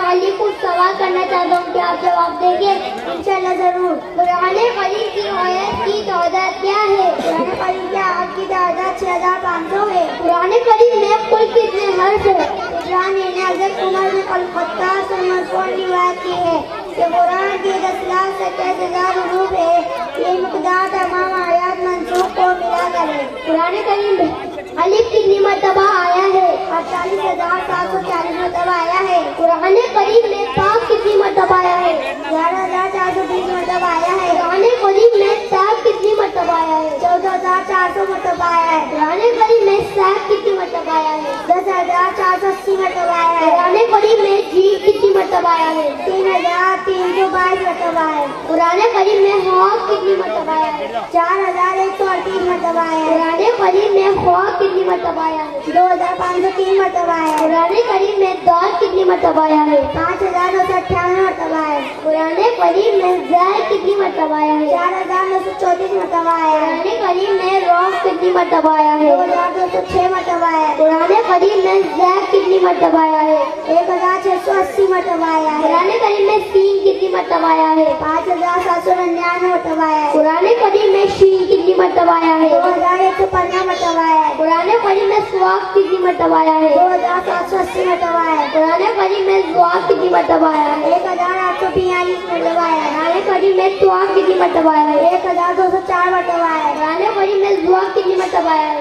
متعلق کچھ سوال کرنا چاہتا ہوں کہ آپ جواب دیں گے؟ انشاءاللہ ضرور۔ قرآن کریم کی آیت کی تعداد کیا ہے؟ قرآن کریم کی آیت کی تعداد 6500 ہے۔ قرآن کریم میں کل کتنے حرف ہیں؟ قرآن نے حضرت عمر بن الخطاب سے مرفوعاً روایت کی ہے کہ قرآن کی 10,27,000 حروف ہے۔ یہ مقدار تمام آیات منسوخ کو ملا کر ہے۔ قرآن کریم میں الف کتنی مرتبہ آیا ہے؟ 48,740 مرتبہ آیا ہے۔ قرآن کریم میں تاء کتنی مرتبہ آیا ہے؟ 11,420 مرتبہ آیا ہے۔ قرآن کریم میں تا کتنی مرتبہ آیا ہے؟ 14,400 مرتبہ آیا ہے۔ قرآن کریم میں سا کتنی مرتبہ آیا ہے؟ 10,480 مرتبہ آیا ہے۔ قرآن کریم میں جی کتنی مرتبہ آیا ہے؟ 3,322 مرتبہ آیا ہے۔ قرآن کریم میں ہا کتنی مرتبہ آیا ہے؟ 4,138 مرتبہ آیا ہے۔ قرآن کریم میں خوا کتنی مرتبہ آیا ہے؟ 2,503 مرتبہ آیا ہے۔ قرآن کریم میں دال کتنی مرتبہ آیا ہے؟ 5,998 مرتبہ آیا ہے۔ قرآن کریم میں زائد کتنی مرتبہ آیا ہے؟ 4,934 مرتبہ آیا ہے۔ قرآن کریم میں رو کتنی مرتبہ آیا ہے؟ 2,206 مرتبہ آیا ہے۔ قرآن کریم میں زید کتنی مرتبہ آیا ہے؟ 1,680 مرتبہ آیا ہے۔ قرآن کریم میں سین کتنی مرتبہ آیا ہے؟ 5,799 مرتبہ آیا ہے۔ قرآن کریم میں شین کتنی مرتبہ آیا ہے؟ 2,115 مرتبہ آیا ہے۔ قرآن کریم میں سواق کتنی مرتبہ آیا ہے؟ 2,780 مرتبہ آیا ہے۔ قرآن کریم میں زواق کتنی مرتبہ آیا ہے؟ 1,842 مرتبہ آیا ہے۔ قرآن کریم میں توا کتنی مرتبہ آیا ہے؟ 1,204 مرتبہ آیا ہے۔ قرآن کریم میں زواق کتنی مرتبہ آیا ہے؟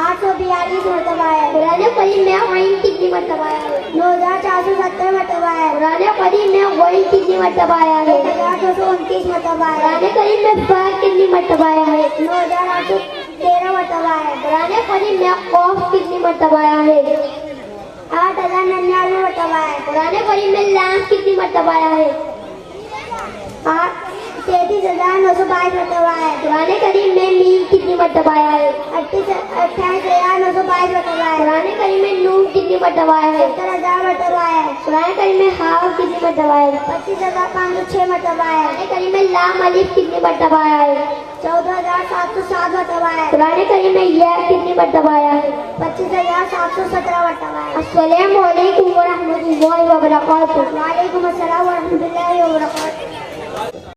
842 مرتبہ آیا ہے۔ قرآن کریم میں عین کتنی مرتبہ آیا ہے؟ 9,470 مرتبہ آیا ہے۔ قرآن کریم میں غین کتنی مرتبہ آیا ہے؟ 1,229 مرتبہ آیا ہے۔ قرآن کریم میں فا کتنی مرتبہ آیا ہے؟ 9,813 مرتبہ آیا ہے۔ قرآن کریم میں قوف کتنی مرتبہ آیا ہے؟ 8,099 مرتبہ آیا ہے۔ قرآن کریم میں لام کتنی مرتبہ آیا ہے؟ 33,922 مرتبہ آیا ہے۔ قرآن کریم میں میم کتنی مرتبہ آیا ہے؟ 28,922 مرتبہ آیا ہے۔ قرآن کریم میں نون کتنی مرتبہ آیا ہے؟ 70,000 مرتبہ آیا ہے۔ قرآن کریم میں ہا کتنی مرتبہ آیا ہے؟ 25,506 مرتبہ آیا ہے۔ قرآن کریم میں لام الف کتنی مرتبہ آیا ہے؟ 14,707 مرتبہ آیا ہے۔ قرآن کریم میں یا کتنی مرتبہ آیا ہے؟ 25,717 مرتبہ آیا ہے۔ السلام علیکم ورحمۃ اللہ وبرکاتہ۔ وعلیکم السلام ورحمۃ اللہ وبرکاتہ۔